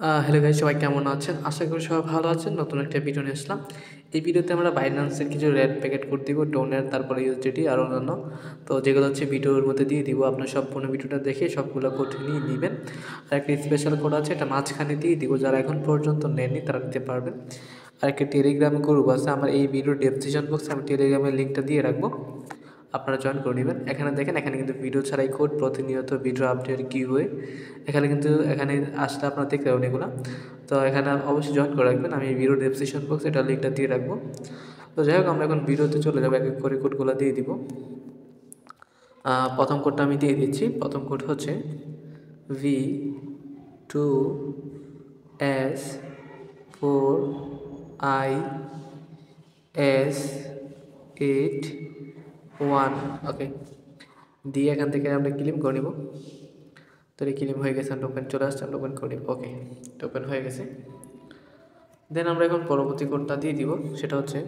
Hello guys, সবাই কেমন আছেন? আশা করি সবাই ভালো আছেন। নতুন একটা ভিডিও নিয়ে আসলাম। এই ভিডিওতে আমরা বাইন্যান্সের কিছু রেট প্যাকেট কোড দিব, ডোনের, তারপরে ইউএসডিটি আর অন্যান্য। তো যেগুলো হচ্ছে ভিডিওর মধ্যে দিয়ে দিব, আপনার সম্পূর্ণ ভিডিওটা দেখে সবগুলো কোড নিয়ে নেবেন। আর একটা স্পেশাল কোড আছে, এটা মাঝখানে দিয়ে দিব, যারা এখন পর্যন্ত নেননি তারা নিতে পারবেন। আর একটা টেলিগ্রাম গ্রুপ আছে আমার, এই ভিডিও ডেসক্রিপশন বক্সে আমি টেলিগ্রামের লিঙ্কটা দিয়ে রাখবো, আপনারা জয়েন করে নেবেন। এখানে দেখেন, এখানে কিন্তু ভিডিও ছাড়াই কোড, প্রতিনিয়ত ভিডিও আপডেট গিভওয়ে, এখানে আসলে আপনারা দেখতে পাবেন এগুলো। তো এখানে অবশ্যই জয়েন করে রাখবেন, আমি ভিডিও ডেসক্রিপশন বক্সে এটা লিঙ্কটা দিয়ে রাখবো। তো যাই হোক, আমরা এখন ভিডিওতে চলে যাবো, এক এক করে কোডগুলো দিয়ে দিব। প্রথম কোডটা আমি দিয়ে দিচ্ছি। প্রথম কোড হচ্ছে V2S4I S81, ওকে। দিয়ে এখান থেকে আমরা ক্লেম করে নিব। তো এটা ক্লেম হয়ে গেছে, ওপেন চলে আসছে, আমরা ওপেন করে নিব। ওকে, ওপেন হয়ে গেছে। দেন আমরা এখন পরবর্তী কোডটা দিয়ে দিব, সেটা হচ্ছে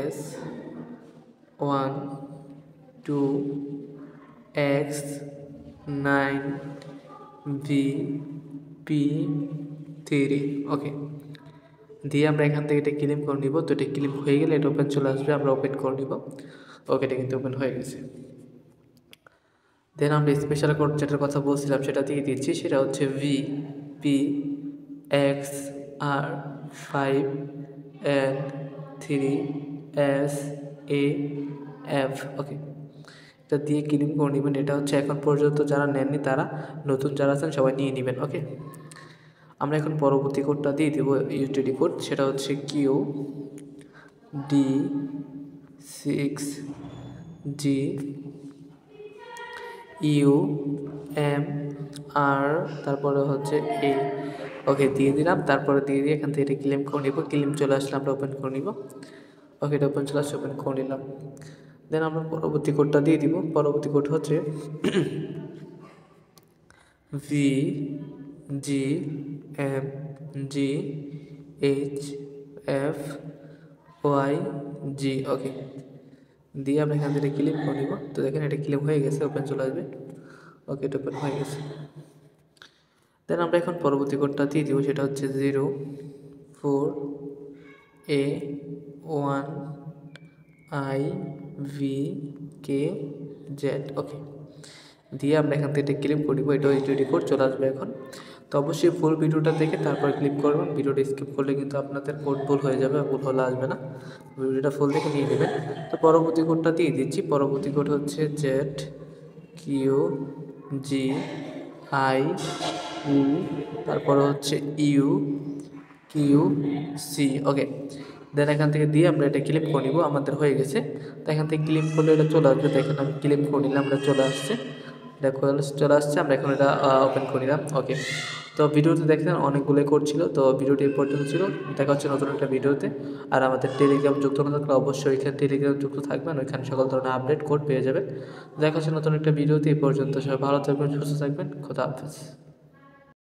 S12X9VP3, ওকে। দিয়ে আমরা এখান থেকে এটা ক্লেম করে নিব। তো এটা ক্লেম হয়ে গেলে এটা ওপেন চলে আসবে, আমরা ওপেন করে নিব। ওকে, এটা কিন্তু ওপেন হয়ে গেছে। দেন আমরা স্পেশাল কোড যেটার কথা বলছিলাম সেটা দিয়ে দিচ্ছি, সেটা হচ্ছে VPXR5N3SAF, ওকে। এটা দিয়ে ক্লেম করে নেবেন। এটা হচ্ছে এখন পর্যন্ত যারা নেননি তারা, নতুন যারা আছেন সবাই নিয়ে নেবেন, ওকে। আমরা এখন পরবর্তী কোডটা দিয়ে দেব, ইউটিডি কোড, সেটা হচ্ছে QD6GUMR, তারপরে হচ্ছে A, ওকে, দিয়ে দিলাম। তারপরে দিয়ে এখান থেকে এটা ক্লেম করে নিব। ক্লেম চলে আসলে আমরা ওপেন করে নিব। ওকে, এটা ওপেন চলে আসলে ওপেন করে নিলাম। দেন আমরা পরবর্তী কোডটা দিয়ে দিব। পরবর্তী কোড হচ্ছে VGMGHFYG, ওকে। দিয়ে আমরা এখান থেকে ক্লেম করে নিব। তো দেখেন এটা ক্লেম হয়ে গেছে, ওপেন চলে আসবে। ওকে, এটা ওপেন হয়ে গেছে। দেন আমরা এখন পরবর্তী কোডটা দিয়ে দিব, সেটা হচ্ছে 04A1IVKZ, ওকে। দিয়ে আমরা এখান থেকে ক্লেম করে দিব। এটা ইউটিডি কোড চলে আসবে এখন। তো অবশ্যই ফুল ভিডিওটা দেখে তারপর ক্লিক করবেন। ভিডিওটা স্কিপ করলে কিন্তু আপনাদের কোড ভুল হয়ে যাবে, ভুল হলে আসবে না। ভিডিওটা ফুল দেখে নিয়ে নেবেন। তো পরবর্তী কোডটা দিয়ে দিচ্ছি। পরবর্তী কোড হচ্ছে ZQGIU, তারপরে হচ্ছে UQC, ওকে। দেন এখান থেকে দিয়ে আমরা এটা ক্লেম করে নিব। আমাদের হয়ে গেছে। তো এখান থেকে ক্লেম করলে এটা চলে আসবে। দেখেন আমি ক্লেম করে নিলাম, এটা চলে আসছে। দেখো চলে আসছে, আমরা এখন এটা ওপেন করে নিলাম, ওকে। তো ভিডিওতে দেখলেন অনেকগুলোই করছিল। তো ভিডিওটি এই পর্যন্ত ছিল। দেখা হচ্ছে নতুন একটা ভিডিওতে। আর আমাদের টেলিগ্রাম যুক্ত না থাকলে অবশ্যই এখানে টেলিগ্রাম যুক্ত থাকবেন, ওইখানে সকল ধরনের আপডেট কোড পেয়ে যাবেন। দেখা হচ্ছে নতুন একটা ভিডিওতে। এই পর্যন্ত সবাই ভালো থাকবেন, সুস্থ থাকবেন, খোদা হাফেজ।